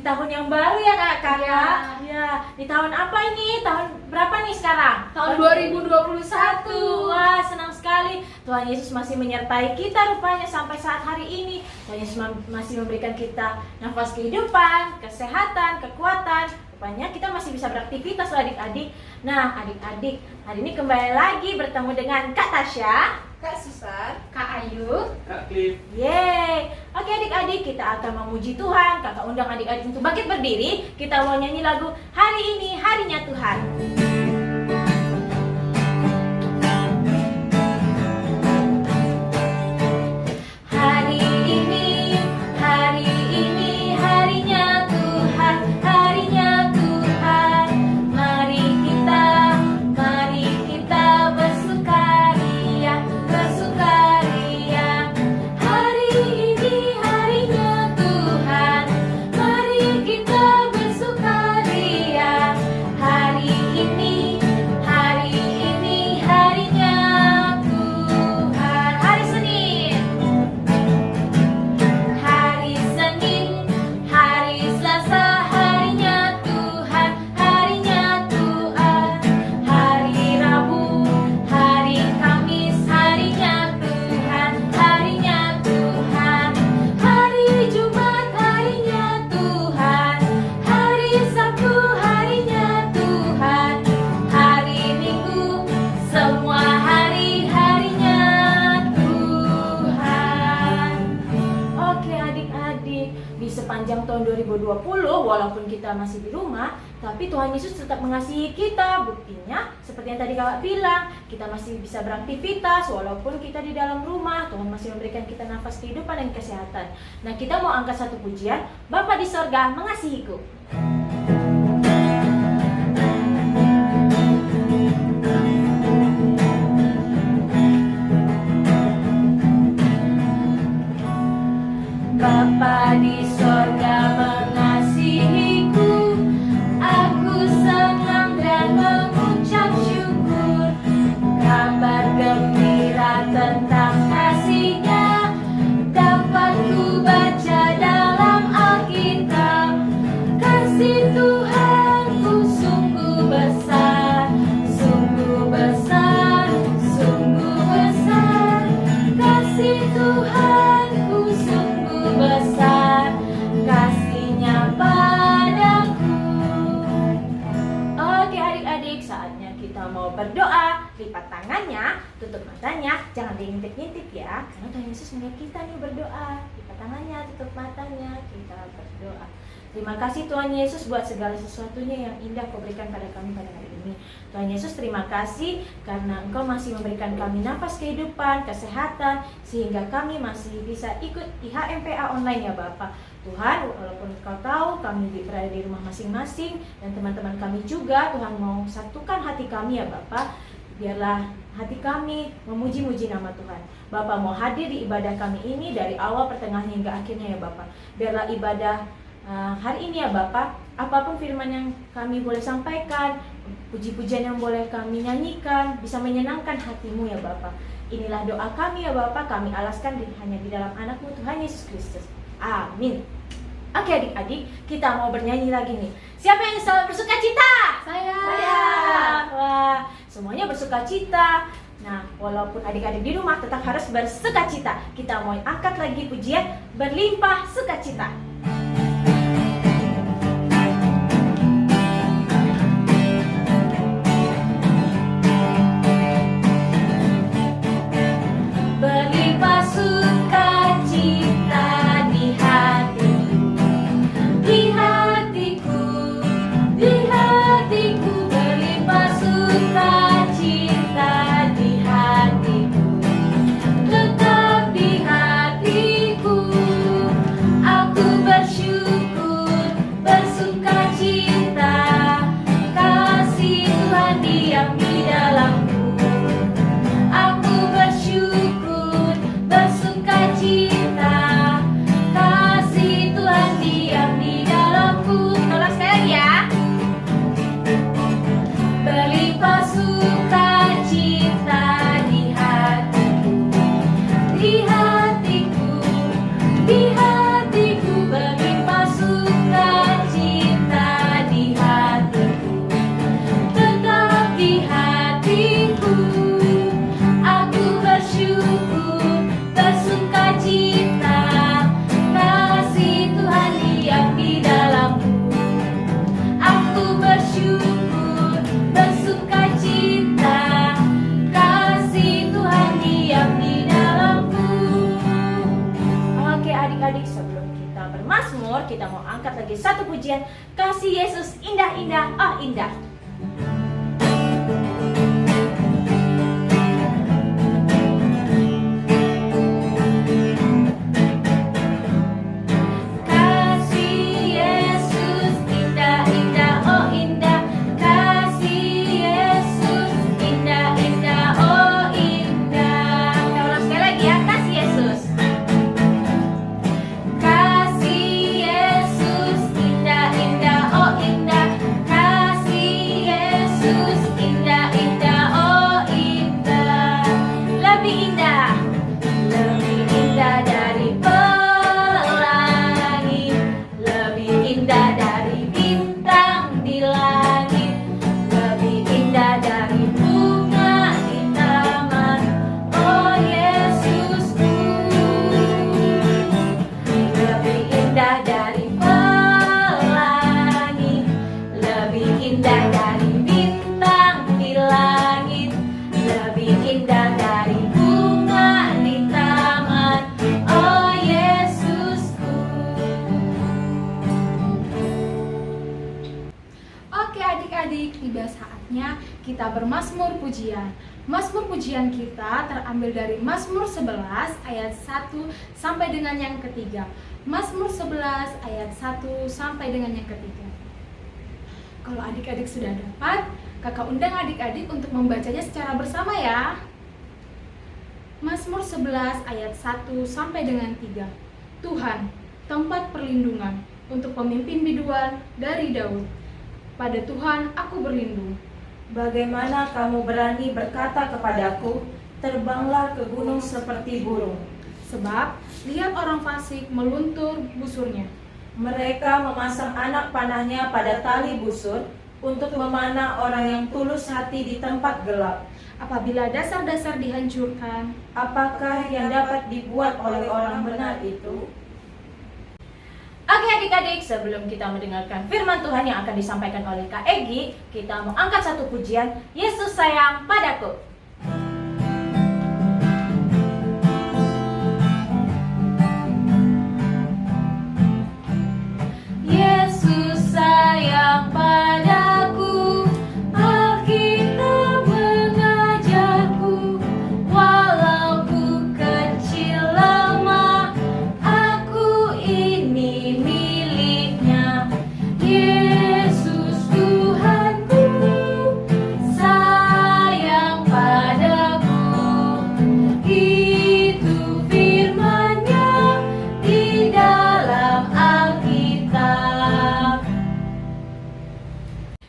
tahun yang baru ya kakak. Iya. Ya, di tahun apa ini? Tahun berapa nih sekarang? Tahun 2021. Wah, senang sekali. Tuhan Yesus masih menyertai kita rupanya sampai saat hari ini. Tuhan Yesus masih memberikan kita nafas kehidupan, kesehatan, kekuatan. Rupanya kita masih bisa beraktivitas loh adik-adik. Nah, adik-adik, hari ini kembali lagi bertemu dengan Kak Tasya, Kak Susan, Kak Ayu, Kak Cliff. yeay. Oke adik-adik, kita akan memuji Tuhan. Kakak undang adik-adik untuk bangkit berdiri. Kita mau nyanyi lagu Hari Ini Harinya Tuhan. Hari ini harinya Tuhan, harinya Tuhan. Mari kita bersukaria, bersukaria. Hari ini harinya Tuhan, mari kita bersukaria. Hari ini harinya Tuhan. Hari Senin, hari Selasa, harinya Tuhan, harinya Tuhan. Hari Rabu, hari Kamis, harinya Tuhan, harinya Tuhan. Hari Jumat, harinya Tuhan, hari Sabtu, harinya Tuhan. Hari Minggu, semua harinya Tuhan. Oke adik-adik, di sepanjang tahun 2020 walaupun kita masih di rumah, tapi Tuhan Yesus tetap mengasihi kita. Buktinya seperti yang tadi kakak bilang, kita masih bisa beraktivitas walaupun kita di dalam rumah. Tuhan masih memberikan kita nafas kehidupan dan kesehatan. Nah, kita mau angkat satu pujian, Bapa di sorga mengasihiku. Bapa di sorga mengasihiku, aku senang dan mengucap syukur. Kabar gembira tentang kasih-Nya dapat ku baca dalam Alkitab. Kasih Tuhanku sungguh besar, sungguh besar, sungguh besar. Kasih Tuhanku sungguh besar, kasih-Nya padaku. Oke adik-adik, saatnya kita mau berdoa. Lipat tangannya, tutup matanya, jangan diintip-intip ya, karena Tuhan Yesus melihat kita nih berdoa. Lipat tangannya, tutup matanya, kita berdoa. Terima kasih Tuhan Yesus buat segala sesuatunya yang indah Kau berikan pada kami pada hari ini. Tuhan Yesus, terima kasih karena Engkau masih memberikan kami nafas kehidupan, kesehatan, sehingga kami masih bisa ikut IHMPA online ya Bapak. Tuhan, walaupun Kau tahu kami berada di rumah masing-masing dan teman-teman kami juga, Tuhan mau satukan hati kami ya Bapak. Biarlah hati kami memuji-muji nama Tuhan. Bapak mau hadir di ibadah kami ini dari awal, pertengahan hingga akhirnya ya Bapak. Biarlah ibadah hari ini ya Bapak, apapun firman yang kami boleh sampaikan, puji-pujian yang boleh kami nyanyikan, bisa menyenangkan hati-Mu ya Bapak. Inilah doa kami ya Bapak, kami alaskan hanya di dalam anak-Mu Tuhan Yesus Kristus. Amin. Oke adik-adik, kita mau bernyanyi lagi nih. Siapa yang selalu bersuka cita? saya. Wah, semuanya bersuka cita. Nah, walaupun adik-adik di rumah tetap harus bersuka cita. Kita mau angkat lagi pujian berlimpah sukacita. Berlimpah sukacita di hatiku, di hatiku, berlimpah sukacita di hatiku, tetap di hatiku. Aku indah. Kasih Yesus indah, indah, oh indah. Kasih Yesus indah, indah, oh indah. Kita ulang sekali lagi ya, kasih Yesus. Kasih Yesus indah, indah, oh indah. Kasih Yesus indah, indah, oh indah. Lebih indah, lebih indah dari pelangi, lebih indah dari bintang di langit, lebih indah dari bunga di taman. Oh Yesusku, lebih indah dari pelangi, lebih indah dari bintang di langit, lebih indah dari bunga di taman. Oh Yesusku. Oke adik-adik, tiba saatnya kita bermazmur pujian. Mazmur pujian kita terambil dari Mazmur 11 ayat 1 sampai dengan yang ketiga. Mazmur 11 ayat 1 sampai dengan yang ketiga. Kalau adik-adik sudah dapat, kakak undang adik-adik untuk membacanya secara bersama ya. Mazmur 11 ayat 1 sampai dengan 3. Tuhan, tempat perlindungan untuk pemimpin biduan dari Daud. Pada Tuhan aku berlindung. Bagaimana kamu berani berkata kepadaku, terbanglah ke gunung seperti burung. Sebab lihat orang fasik meluntur busurnya. Mereka memasang anak panahnya pada tali busur untuk memanah orang yang tulus hati di tempat gelap. Apabila dasar-dasar dihancurkan, Apakah yang dapat dibuat oleh orang benar itu? Oke adik-adik, sebelum kita mendengarkan firman Tuhan yang akan disampaikan oleh Kak Egi, kita mau angkat satu pujian, Yesus sayang padaku. Yesus sayang padaku, Alkitab mengajarku, walau ku kecil lemah, aku ini miliknya. Yesus Tuhanku, sayang padaku, itu firman-Nya di dalam Alkitab.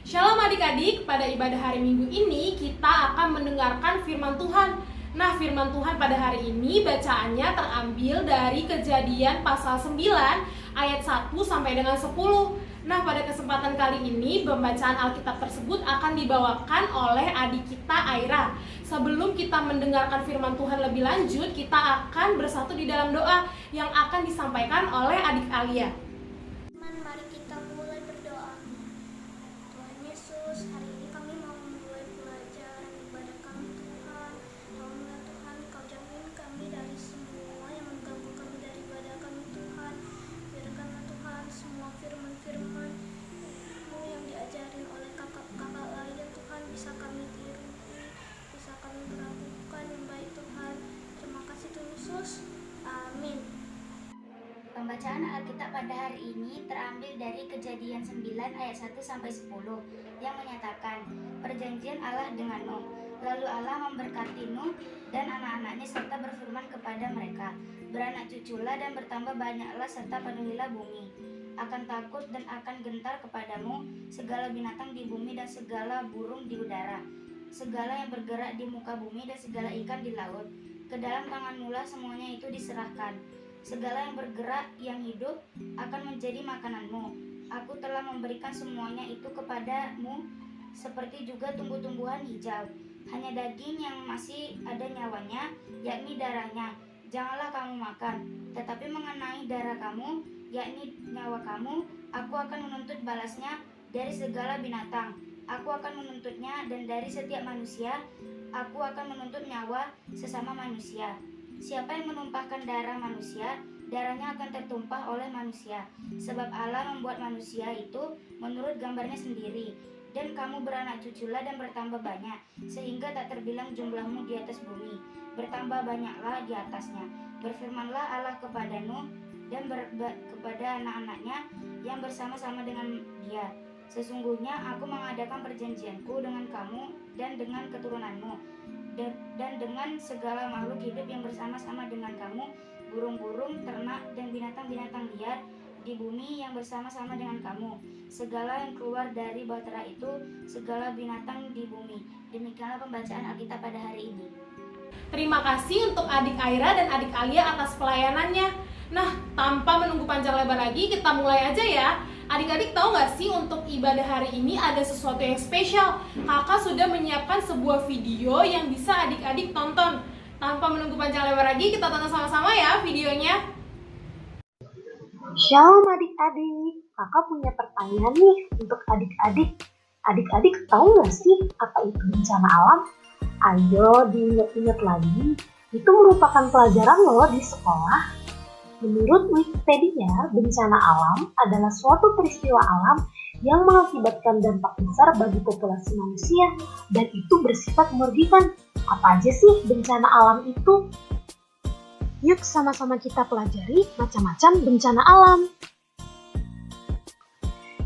Shalom adik-adik, pada ibadah hari Minggu ini kita akan mendengarkan firman Tuhan. Nah, firman Tuhan pada hari ini bacaannya terambil dari Kejadian pasal 9 ayat 1 sampai dengan 10. Nah, pada kesempatan kali ini pembacaan Alkitab tersebut akan dibawakan oleh adik kita Aira. Sebelum kita mendengarkan firman Tuhan lebih lanjut, kita akan bersatu di dalam doa yang akan disampaikan oleh adik Alia. Mari kita mulai berdoa. Tuhan Yesus, hari ini kami mau memulai pelajaran ibadah kami Tuhan. Tolonglah Tuhan, Kau jamin kami dari semua yang mengganggu kami dari ibadah kami Tuhan. Biarkanlah Tuhan semua firman-firman yang diajarin oleh kakak-kakak lain Tuhan bisa kami tiru, bisa kami melakukan yang baik Tuhan. Terima kasih Tuhan Yesus. Amin. Pembacaan Alkitab pada hari ini terambil dari Kejadian 9 ayat 1 sampai 10 yang menyatakan perjanjian Allah dengan Nuh. Lalu Allah memberkati Nuh dan anak-anaknya serta berfirman kepada mereka, beranak cuculah dan bertambah banyaklah serta penuhilah bumi. Akan takut dan akan gentar kepadamu segala binatang di bumi dan segala burung di udara, segala yang bergerak di muka bumi dan segala ikan di laut. Ke dalam tanganmulah semuanya itu diserahkan. Segala yang bergerak yang hidup akan menjadi makananmu. Aku telah memberikan semuanya itu kepadamu, seperti juga tumbuh-tumbuhan hijau. Hanya daging yang masih ada nyawanya, yakni darahnya, janganlah kamu makan. Tetapi mengenai darah kamu, yakni nyawa kamu, aku akan menuntut balasnya dari segala binatang. Aku akan menuntutnya, dan dari setiap manusia aku akan menuntut nyawa sesama manusia. Siapa yang menumpahkan darah manusia, darahnya akan tertumpah oleh manusia. Sebab Allah membuat manusia itu menurut gambarnya sendiri. dan kamu beranak cuculah dan bertambah banyak, sehingga tak terbilang jumlahmu di atas bumi. Bertambah banyaklah di atasnya. Berfirmanlah Allah kepada Nuh dan kepada anak-anaknya yang bersama-sama dengan dia. Sesungguhnya aku mengadakan perjanjianku dengan kamu dan dengan keturunanmu, dan dengan segala makhluk hidup yang bersama-sama dengan kamu, burung-burung, ternak, dan binatang-binatang liar di bumi yang bersama-sama dengan kamu, segala yang keluar dari bahtera itu, segala binatang di bumi. Demikianlah pembacaan Alkitab pada hari ini. Terima kasih untuk adik Aira dan adik Alia atas pelayanannya. Nah, tanpa menunggu panjang lebar lagi, kita mulai aja ya. Adik-adik tahu nggak sih untuk ibadah hari ini ada sesuatu yang spesial? Kakak sudah menyiapkan sebuah video yang bisa adik-adik tonton. Tanpa menunggu panjang lebar lagi, kita tonton sama-sama ya videonya. Shalom adik-adik, kakak punya pertanyaan nih untuk adik-adik. Adik-adik tahu nggak sih apa itu bencana alam? Ayo diingat-ingat lagi, itu merupakan pelajaran loh di sekolah. Menurut Wikipedia, bencana alam adalah suatu peristiwa alam yang mengakibatkan dampak besar bagi populasi manusia dan itu bersifat merugikan. Apa aja sih bencana alam itu? Yuk sama-sama kita pelajari macam-macam bencana alam.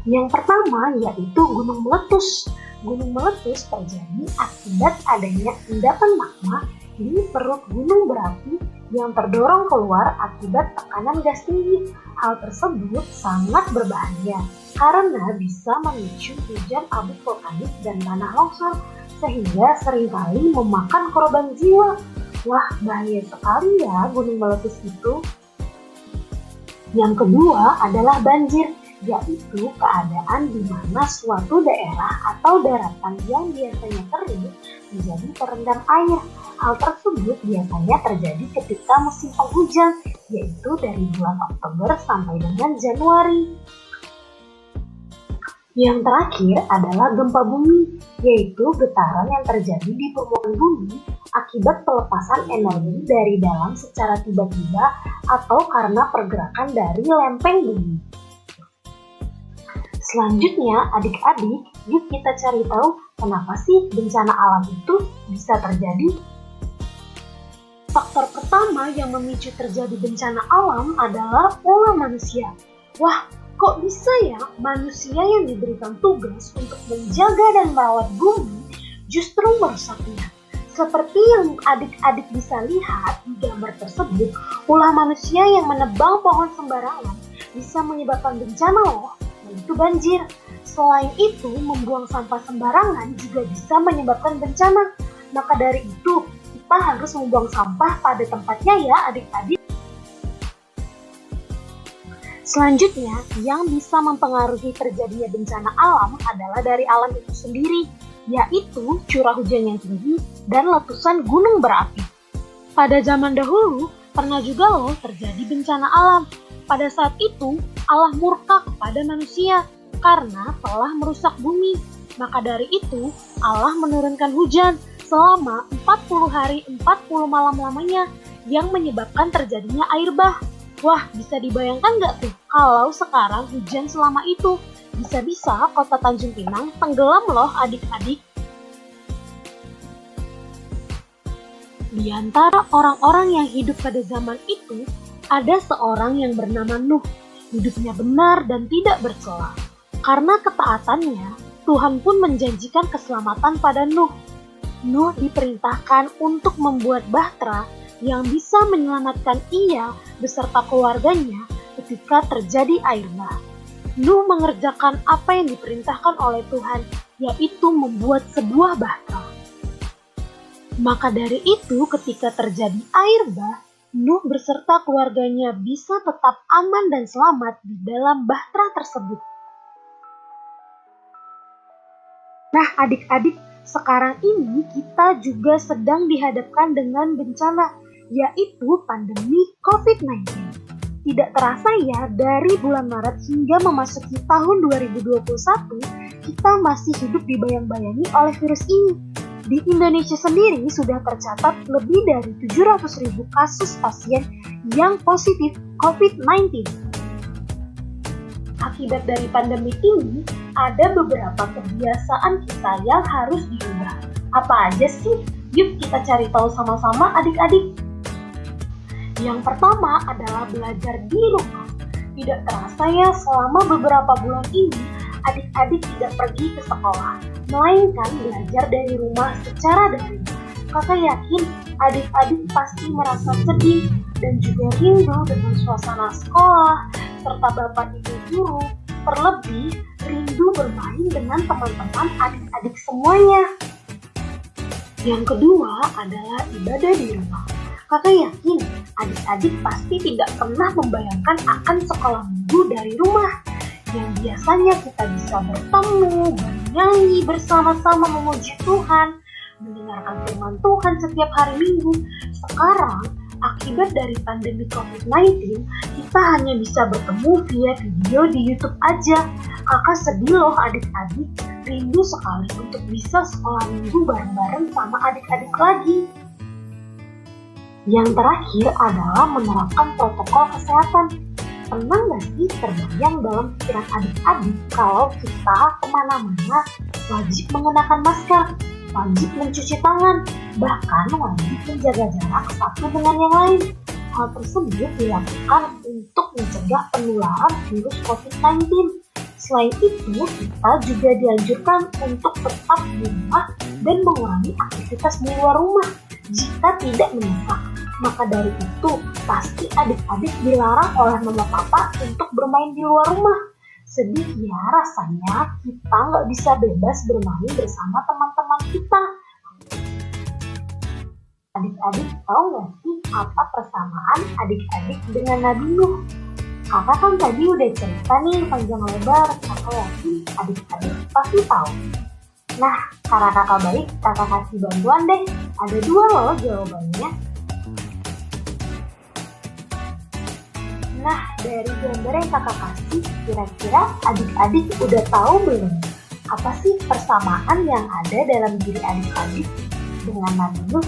Yang pertama yaitu gunung meletus. Gunung meletus terjadi akibat adanya endapan magma di perut gunung berapi yang terdorong keluar akibat tekanan gas tinggi. Hal tersebut sangat berbahaya karena bisa memicu hujan abu vulkanik dan tanah longsor sehingga seringkali memakan korban jiwa. Wah, bahaya sekali ya gunung meletus itu. Yang kedua adalah banjir, yaitu keadaan di mana suatu daerah atau daratan yang biasanya kering menjadi terendam air. Hal tersebut biasanya terjadi ketika musim penghujan, yaitu dari bulan Oktober sampai dengan Januari. Yang terakhir adalah gempa bumi, yaitu getaran yang terjadi di permukaan bumi akibat pelepasan energi dari dalam secara tiba-tiba atau karena pergerakan dari lempeng bumi. Selanjutnya, adik-adik, yuk kita cari tahu kenapa sih bencana alam itu bisa terjadi. Faktor pertama yang memicu terjadi bencana alam adalah ulah manusia. Wah, kok bisa ya manusia yang diberikan tugas untuk menjaga dan merawat bumi justru merusaknya? Seperti yang adik-adik bisa lihat di gambar tersebut, ulah manusia yang menebang pohon sembarangan bisa menyebabkan bencana loh, yaitu banjir. Selain itu, membuang sampah sembarangan juga bisa menyebabkan bencana. Maka dari itu, kita harus membuang sampah pada tempatnya ya adik-adik. Selanjutnya, yang bisa mempengaruhi terjadinya bencana alam adalah dari alam itu sendiri, yaitu curah hujan yang tinggi dan letusan gunung berapi. Pada zaman dahulu, pernah juga loh terjadi bencana alam. Pada saat itu, Allah murka kepada manusia karena telah merusak bumi. Maka dari itu, Allah menurunkan hujan selama 40 hari 40 malam lamanya yang menyebabkan terjadinya air bah. Wah, bisa dibayangkan nggak tuh kalau sekarang hujan selama itu? Bisa-bisa kota Tanjung Pinang tenggelam loh adik-adik. Di antara orang-orang yang hidup pada zaman itu, ada seorang yang bernama Nuh. Hidupnya benar dan tidak bercela. Karena ketaatannya, Tuhan pun menjanjikan keselamatan pada Nuh. Nuh diperintahkan untuk membuat bahtera yang bisa menyelamatkan ia beserta keluarganya ketika terjadi air bah. Nuh mengerjakan apa yang diperintahkan oleh Tuhan, yaitu membuat sebuah bahtera. Maka dari itu, ketika terjadi air bah, Nuh beserta keluarganya bisa tetap aman dan selamat di dalam bahtera tersebut. Nah, adik-adik, sekarang ini kita juga sedang dihadapkan dengan bencana, yaitu pandemi COVID-19. Tidak terasa ya, dari bulan Maret hingga memasuki tahun 2021, kita masih hidup dibayang-bayangi oleh virus ini. Di Indonesia sendiri sudah tercatat lebih dari 700.000 kasus pasien yang positif COVID-19. Akibat dari pandemi ini, ada beberapa kebiasaan kita yang harus diubah. Apa aja sih? Yuk kita cari tahu sama-sama adik-adik. Yang pertama adalah belajar di rumah. Tidak terasa ya, selama beberapa bulan ini adik-adik tidak pergi ke sekolah, melainkan belajar dari rumah secara daring. Kakak yakin adik-adik pasti merasa sedih dan juga rindu dengan suasana sekolah, serta bapak ibu guru, terlebih rindu bermain dengan teman-teman adik-adik semuanya. Yang kedua adalah ibadah di rumah. Kakak yakin adik-adik pasti tidak pernah membayangkan akan sekolah minggu dari rumah, yang biasanya kita bisa bertemu, bernyanyi bersama-sama memuji Tuhan, mendengarkan firman Tuhan setiap hari Minggu. Sekarang, akibat dari pandemi COVID-19, kita hanya bisa bertemu via video di YouTube aja. Kakak sedih loh adik-adik, rindu sekali untuk bisa sekolah minggu bareng-bareng sama adik-adik lagi. Yang terakhir adalah menerapkan protokol kesehatan. Pernah nggak sih terbayang dalam pikiran adik-adik kalau kita kemana-mana wajib mengenakan masker, wajib mencuci tangan, bahkan wajib menjaga jarak satu dengan yang lain. Hal tersebut dilakukan untuk mencegah penularan virus COVID-19. Selain itu, kita juga dianjurkan untuk tetap di rumah dan mengurangi aktivitas di luar rumah jika tidak mendesak. Maka dari itu, pasti adik-adik dilarang oleh mama papa untuk bermain di luar rumah. Sedih ya rasanya kita nggak bisa bebas bermain bersama teman-teman kita. Adik-adik tahu nggak sih apa persamaan adik-adik dengan Nabi Nuh? Kakak kan tadi udah cerita nih panjang lebar, kakak yakin adik-adik pasti tahu. Nah, karena kakak baik, kakak kasih bantuan deh. Ada 2 loh jawabannya. Nah, dari gambar yang kakak kasih, kira-kira adik-adik udah tahu belum? Apa sih persamaan yang ada dalam diri adik-adik dengan Nabi Nuh?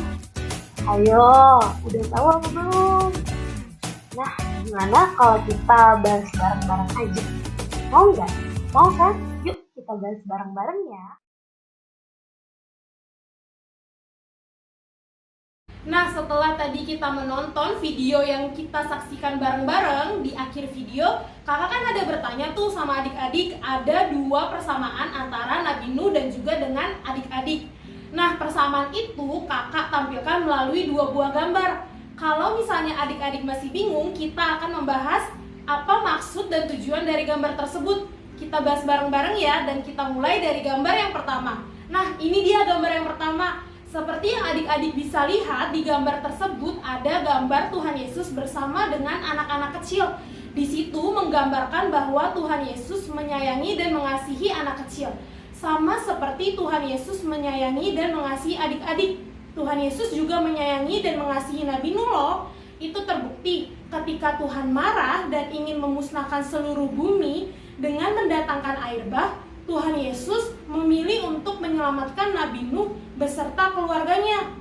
Ayo, udah tahu apa belum? Nah, gimana kalau kita bahas bareng-bareng aja? Mau nggak? Mau kan? Yuk kita bahas bareng-bareng ya. Nah, setelah tadi kita menonton video yang kita saksikan bareng-bareng, di akhir video kakak kan ada bertanya tuh sama adik-adik, ada 2 persamaan antara Nabi Nuh dan juga dengan adik-adik. Nah, persamaan itu kakak tampilkan melalui 2 buah gambar. Kalau misalnya adik-adik masih bingung, kita akan membahas apa maksud dan tujuan dari gambar tersebut. Kita bahas bareng-bareng ya, dan kita mulai dari gambar yang pertama. Nah, ini dia gambar yang pertama. Seperti yang adik-adik bisa lihat di gambar tersebut, ada gambar Tuhan Yesus bersama dengan anak-anak kecil. Di situ menggambarkan bahwa Tuhan Yesus menyayangi dan mengasihi anak kecil. Sama seperti Tuhan Yesus menyayangi dan mengasihi adik-adik. Tuhan Yesus juga menyayangi dan mengasihi Nabi Nuh loh. Itu terbukti ketika Tuhan marah dan ingin memusnahkan seluruh bumi dengan mendatangkan air bah. Tuhan Yesus memilih untuk menyelamatkan Nabi Nuh beserta keluarganya.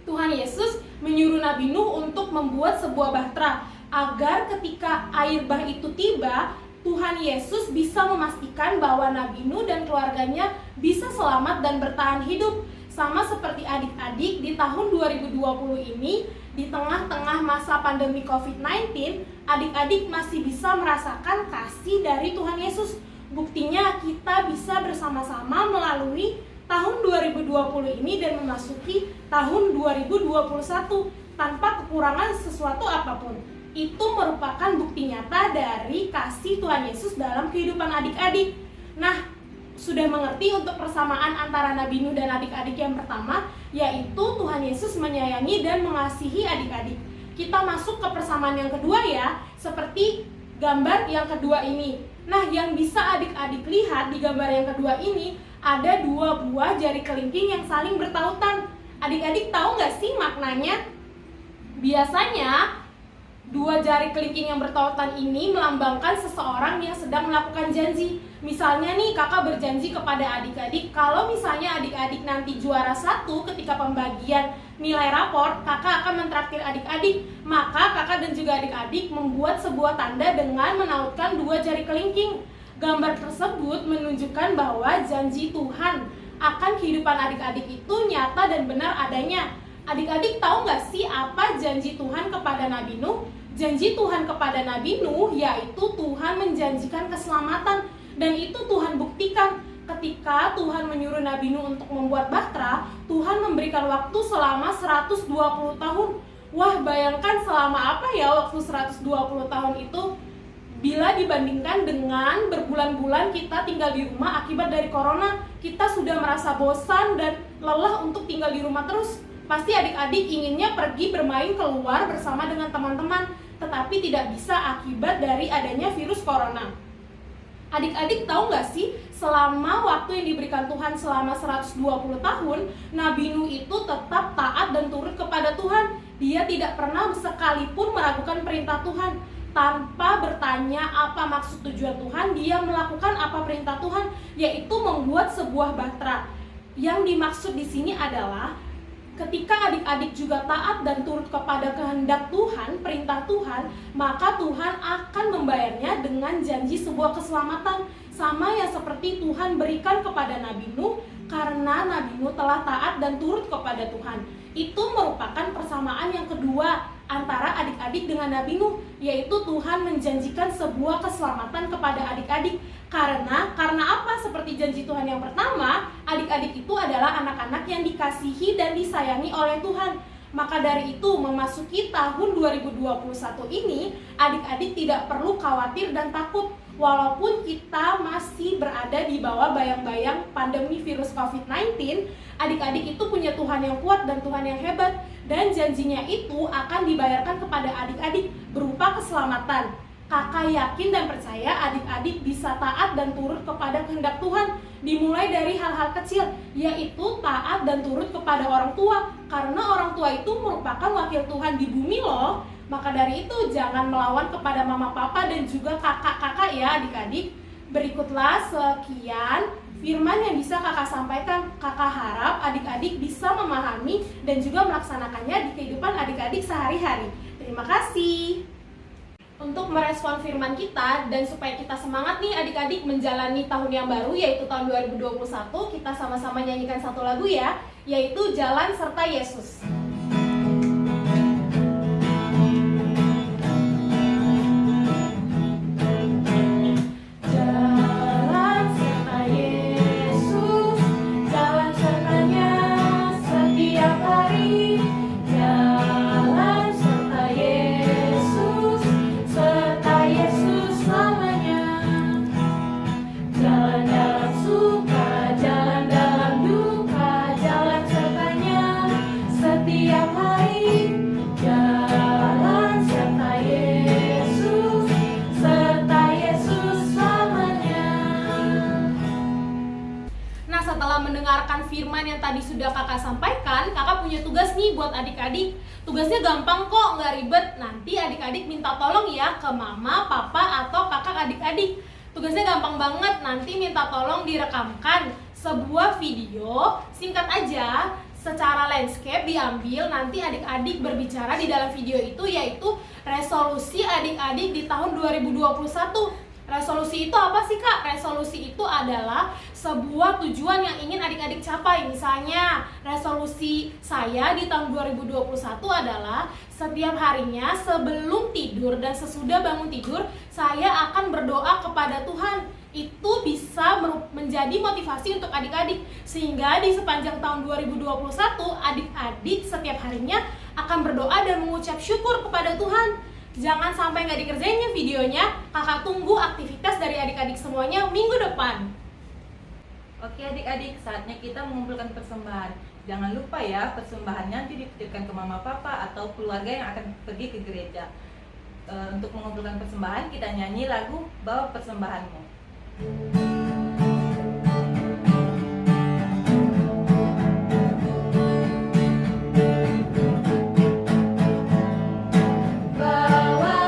Tuhan Yesus menyuruh Nabi Nuh untuk membuat sebuah bahtera agar ketika air bah itu tiba, Tuhan Yesus bisa memastikan bahwa Nabi Nuh dan keluarganya bisa selamat dan bertahan hidup. Sama seperti adik-adik di tahun 2020 ini, di tengah-tengah masa pandemi COVID-19, adik-adik masih bisa merasakan kasih dari Tuhan Yesus. Buktinya kita bisa bersama-sama melalui tahun 2020 ini dan memasuki tahun 2021 tanpa kekurangan sesuatu apapun. Itu merupakan bukti nyata dari kasih Tuhan Yesus dalam kehidupan adik-adik. Nah, sudah mengerti untuk persamaan antara Nabi Nuh dan adik-adik yang pertama, yaitu Tuhan Yesus menyayangi dan mengasihi adik-adik. Kita masuk ke persamaan yang kedua ya, seperti gambar yang kedua ini. Nah, yang bisa adik-adik lihat di gambar yang kedua ini, ada 2 buah jari kelingking yang saling bertautan. Adik-adik tahu nggak sih maknanya? Biasanya 2 jari kelingking yang bertautan ini melambangkan seseorang yang sedang melakukan janji. Misalnya nih, kakak berjanji kepada adik-adik, kalau misalnya adik-adik nanti juara 1 ketika pembagian nilai rapor, kakak akan mentraktir adik-adik. Maka kakak dan juga adik-adik membuat sebuah tanda dengan menautkan 2 jari kelingking. Gambar tersebut menunjukkan bahwa janji Tuhan akan kehidupan adik-adik itu nyata dan benar adanya. Adik-adik tahu nggak sih apa janji Tuhan kepada Nabi Nuh? Janji Tuhan kepada Nabi Nuh yaitu Tuhan menjanjikan keselamatan. Dan itu Tuhan buktikan. Ketika Tuhan menyuruh Nabi Nuh untuk membuat bahtera, Tuhan memberikan waktu selama 120 tahun. Wah, bayangkan selama apa ya waktu 120 tahun itu? Bila dibandingkan dengan berbulan-bulan kita tinggal di rumah akibat dari corona, kita sudah merasa bosan dan lelah untuk tinggal di rumah terus. Pasti adik-adik inginnya pergi bermain keluar bersama dengan teman-teman, tetapi tidak bisa akibat dari adanya virus corona. Adik-adik tahu nggak sih, selama waktu yang diberikan Tuhan selama 120 tahun, Nabi Nuh itu tetap taat dan turut kepada Tuhan. Dia tidak pernah sekalipun meragukan perintah Tuhan. Tanpa bertanya apa maksud tujuan Tuhan, dia melakukan apa perintah Tuhan, yaitu membuat sebuah bahtera. Yang dimaksud di sini adalah ketika adik-adik juga taat dan turut kepada kehendak Tuhan, perintah Tuhan, maka Tuhan akan membayarnya dengan janji sebuah keselamatan. Sama yang seperti Tuhan berikan kepada Nabi Nuh, karena Nabi Nuh telah taat dan turut kepada Tuhan. Itu merupakan persamaan yang kedua antara adik-adik dengan Nabi Nuh, yaitu Tuhan menjanjikan sebuah keselamatan kepada adik-adik. Karena apa? Seperti janji Tuhan yang pertama, adik-adik itu adalah anak-anak yang dikasihi dan disayangi oleh Tuhan. Maka dari itu, memasuki tahun 2021 ini, adik-adik tidak perlu khawatir dan takut. Walaupun kita masih berada di bawah bayang-bayang pandemi virus COVID-19, adik-adik itu punya Tuhan yang kuat dan Tuhan yang hebat. Dan janjinya itu akan dibayarkan kepada adik-adik berupa keselamatan. Kakak yakin dan percaya adik-adik bisa taat dan turut kepada kehendak Tuhan. Dimulai dari hal-hal kecil, yaitu taat dan turut kepada orang tua. Karena orang tua itu merupakan wakil Tuhan di bumi loh. Maka dari itu jangan melawan kepada mama papa dan juga kakak-kakak ya adik-adik. Berikutlah sekian firman yang bisa kakak sampaikan. Kakak harap adik-adik bisa memahami dan juga melaksanakannya di kehidupan adik-adik sehari-hari. Terima kasih. Untuk merespon firman kita dan supaya kita semangat nih adik-adik menjalani tahun yang baru yaitu tahun 2021, kita sama-sama nyanyikan satu lagu ya, yaitu Jalan Serta Yesus. Mendengarkan firman yang tadi sudah kakak sampaikan, kakak punya tugas nih buat adik-adik. Tugasnya gampang kok, nggak ribet. Nanti adik-adik minta tolong ya ke mama, papa, atau kakak adik-adik. Tugasnya gampang banget, nanti minta tolong direkamkan sebuah video singkat aja, secara landscape diambil. Nanti adik-adik berbicara di dalam video itu, yaitu resolusi adik-adik di tahun 2021. Resolusi itu apa sih kak? Resolusi itu adalah sebuah tujuan yang ingin adik-adik capai. Misalnya resolusi saya di tahun 2021 adalah setiap harinya sebelum tidur dan sesudah bangun tidur saya akan berdoa kepada Tuhan. Itu bisa menjadi motivasi untuk adik-adik, sehingga di sepanjang tahun 2021 adik-adik setiap harinya akan berdoa dan mengucap syukur kepada Tuhan. Jangan sampai nggak dikerjainnya videonya. Kakak tunggu aktivitas dari adik-adik semuanya minggu depan. Oke adik-adik, saatnya kita mengumpulkan persembahan. Jangan lupa ya, persembahannya nanti dititipkan ke mama papa atau keluarga yang akan pergi ke gereja. Untuk mengumpulkan persembahan, kita nyanyi lagu Bawa Persembahanmu. Bawa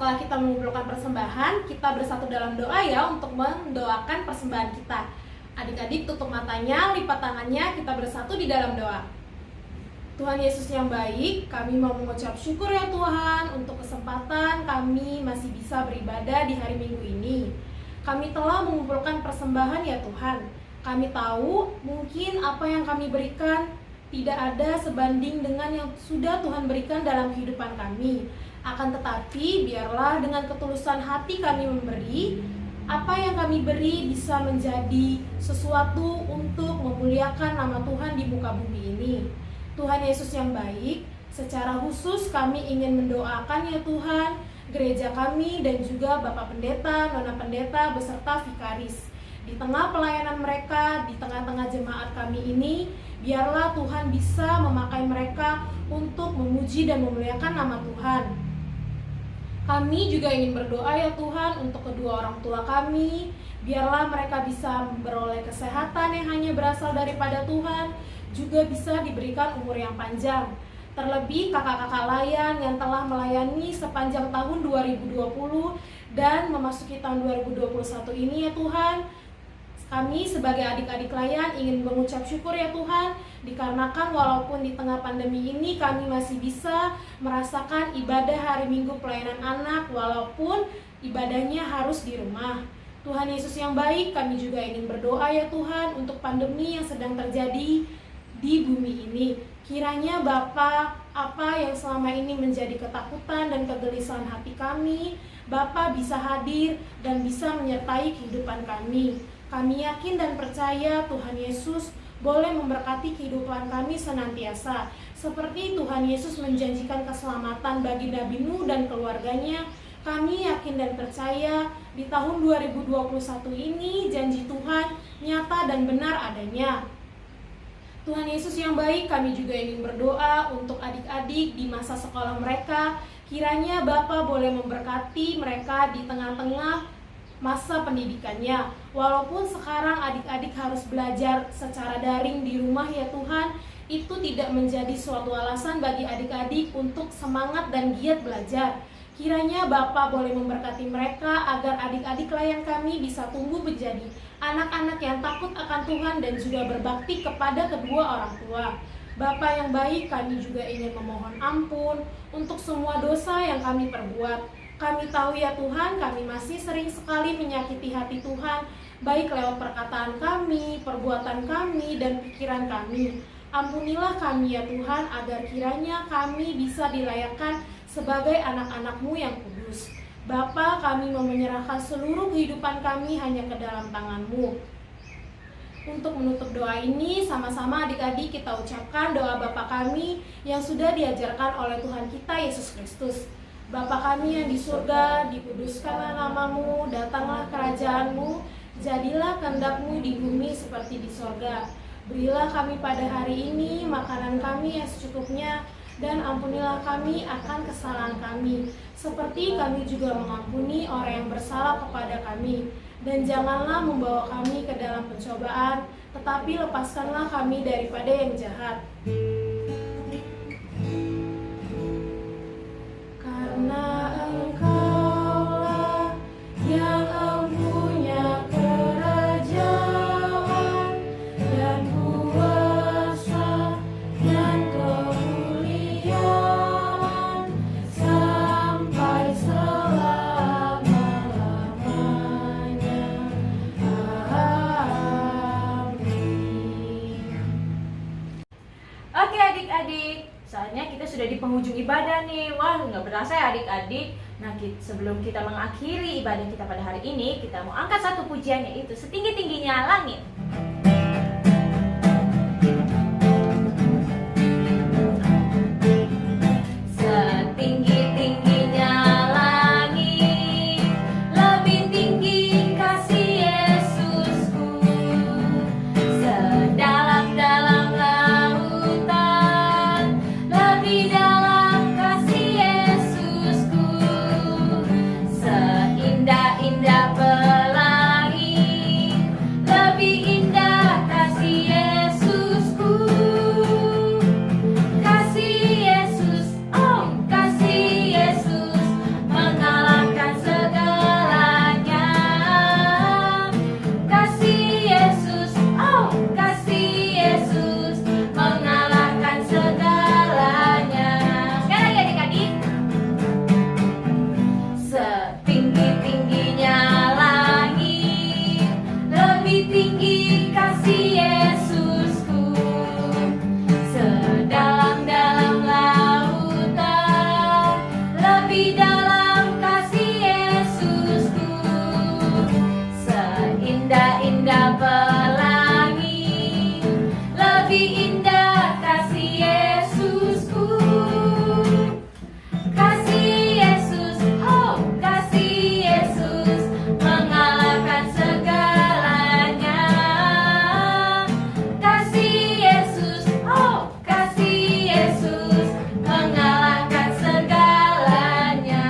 setelah kita mengumpulkan persembahan, kita bersatu dalam doa ya untuk mendoakan persembahan kita. Adik-adik tutup matanya, lipat tangannya, kita bersatu di dalam doa. Tuhan Yesus yang baik, kami mau mengucap syukur ya Tuhan untuk kesempatan kami masih bisa beribadah di hari Minggu ini. Kami telah mengumpulkan persembahan ya Tuhan. Kami tahu mungkin apa yang kami berikan tidak ada sebanding dengan yang sudah Tuhan berikan dalam kehidupan kami. Akan tetapi biarlah dengan ketulusan hati kami memberi, apa yang kami beri bisa menjadi sesuatu untuk memuliakan nama Tuhan di muka bumi ini. Tuhan Yesus yang baik, secara khusus kami ingin mendoakan ya Tuhan, gereja kami dan juga Bapak Pendeta, Nona Pendeta beserta Vikaris. Di tengah pelayanan mereka, di tengah-tengah jemaat kami ini, biarlah Tuhan bisa memakai mereka untuk memuji dan memuliakan nama Tuhan. Kami juga ingin berdoa ya Tuhan untuk kedua orang tua kami, biarlah mereka bisa memperoleh kesehatan yang hanya berasal daripada Tuhan, juga bisa diberikan umur yang panjang. Terlebih kakak-kakak layan yang telah melayani sepanjang tahun 2020 dan memasuki tahun 2021 ini ya Tuhan. Kami sebagai adik-adik layan ingin mengucap syukur ya Tuhan, dikarenakan walaupun di tengah pandemi ini kami masih bisa merasakan ibadah hari Minggu pelayanan anak walaupun ibadahnya harus di rumah. Tuhan Yesus yang baik, kami juga ingin berdoa ya Tuhan untuk pandemi yang sedang terjadi di bumi ini. Kiranya Bapa, apa yang selama ini menjadi ketakutan dan kegelisahan hati kami, Bapa bisa hadir dan bisa menyertai kehidupan kami. Kami yakin dan percaya Tuhan Yesus boleh memberkati kehidupan kami senantiasa. Seperti Tuhan Yesus menjanjikan keselamatan bagi Nabi Nuh dan keluarganya, kami yakin dan percaya di tahun 2021 ini janji Tuhan nyata dan benar adanya. Tuhan Yesus yang baik, kami juga ingin berdoa untuk adik-adik di masa sekolah mereka. Kiranya Bapa boleh memberkati mereka di tengah-tengah masa pendidikannya. Walaupun sekarang adik-adik harus belajar secara daring di rumah ya Tuhan, itu tidak menjadi suatu alasan bagi adik-adik untuk semangat dan giat belajar. Kiranya Bapa boleh memberkati mereka agar adik-adik layan kami bisa tumbuh menjadi anak-anak yang takut akan Tuhan dan juga berbakti kepada kedua orang tua. Bapa yang baik, kami juga ingin memohon ampun untuk semua dosa yang kami perbuat. Kami tahu ya Tuhan, kami masih sering sekali menyakiti hati Tuhan, baik lewat perkataan kami, perbuatan kami, dan pikiran kami. Ampunilah kami ya Tuhan, agar kiranya kami bisa dilayakkan sebagai anak-anak-Mu yang kudus. Bapa, kami mau menyerahkan seluruh kehidupan kami hanya ke dalam tangan-Mu. Untuk menutup doa ini, sama-sama adik-adik kita ucapkan doa Bapa kami yang sudah diajarkan oleh Tuhan kita Yesus Kristus. Bapa kami yang di surga, dikuduskanlah nama-Mu, datanglah kerajaan-Mu, jadilah kehendak-Mu di bumi seperti di surga. Berilah kami pada hari ini makanan kami yang secukupnya, dan ampunilah kami akan kesalahan kami, seperti kami juga mengampuni orang yang bersalah kepada kami. Dan janganlah membawa kami ke dalam pencobaan, tetapi lepaskanlah kami daripada yang jahat. Karena Engkaulah yang empunya kerajaan dan kuasa dan kemuliaan sampai selama-lamanya. Amin. Oke adik-adik, saatnya kita sudah di penghujung ibadah nih. Wah, nggak berasa ya adik-adik. Nah, sebelum kita mengakhiri ibadah kita pada hari ini, kita mau angkat satu pujian, yaitu Setinggi-tingginya Langit. Setinggi-tingginya langit, lebih tinggi kasih Yesusku. Sedalam-dalam lautan, lebih dalam kasih Yesusku. Seindah-indah pelangi, lebih indah lebih tinggi kasih Yesusku, sedalam-dalam lautan, lebih dalam kasih Yesusku, seindah-indah pelangi, lebih indah kasih Yesusku. Kasih Yesus, oh kasih Yesus, mengalahkan segalanya. Kasih Yesus, oh kasih Yesus, mengalahkan segalanya.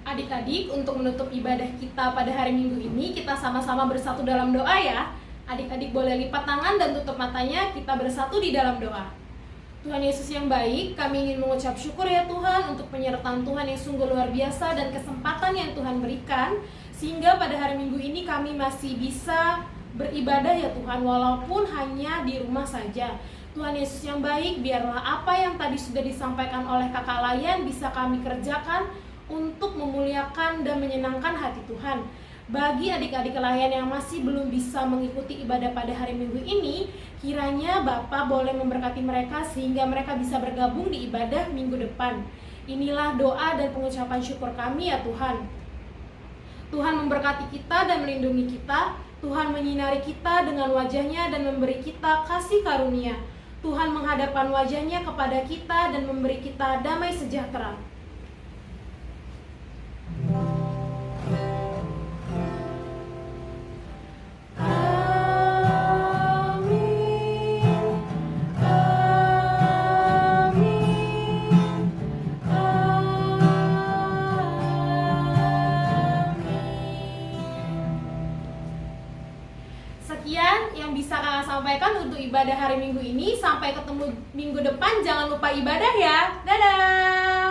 Adik-adik, untuk menutup ibadah kita pada hari Minggu ini, kita sama-sama bersatu dalam doa ya. Adik-adik boleh lipat tangan dan tutup matanya, kita bersatu di dalam doa. Tuhan Yesus yang baik, kami ingin mengucap syukur ya Tuhan untuk penyertaan Tuhan yang sungguh luar biasa dan kesempatan yang Tuhan berikan, sehingga pada hari Minggu ini kami masih bisa beribadah ya Tuhan, walaupun hanya di rumah saja. Tuhan Yesus yang baik, biarlah apa yang tadi sudah disampaikan oleh Kakak Layan bisa kami kerjakan untuk memuliakan dan menyenangkan hati Tuhan. Bagi adik-adik Layan yang masih belum bisa mengikuti ibadah pada hari Minggu ini, kiranya Bapak boleh memberkati mereka sehingga mereka bisa bergabung di ibadah minggu depan. Inilah doa dan pengucapan syukur kami ya Tuhan. Tuhan memberkati kita dan melindungi kita. Tuhan menyinari kita dengan wajahnya dan memberi kita kasih karunia. Tuhan menghadapkan wajahnya kepada kita dan memberi kita damai sejahtera. Sekian yang bisa kakak sampaikan untuk ibadah hari Minggu ini. Sampai ketemu minggu depan. Jangan lupa ibadah ya. Dadah.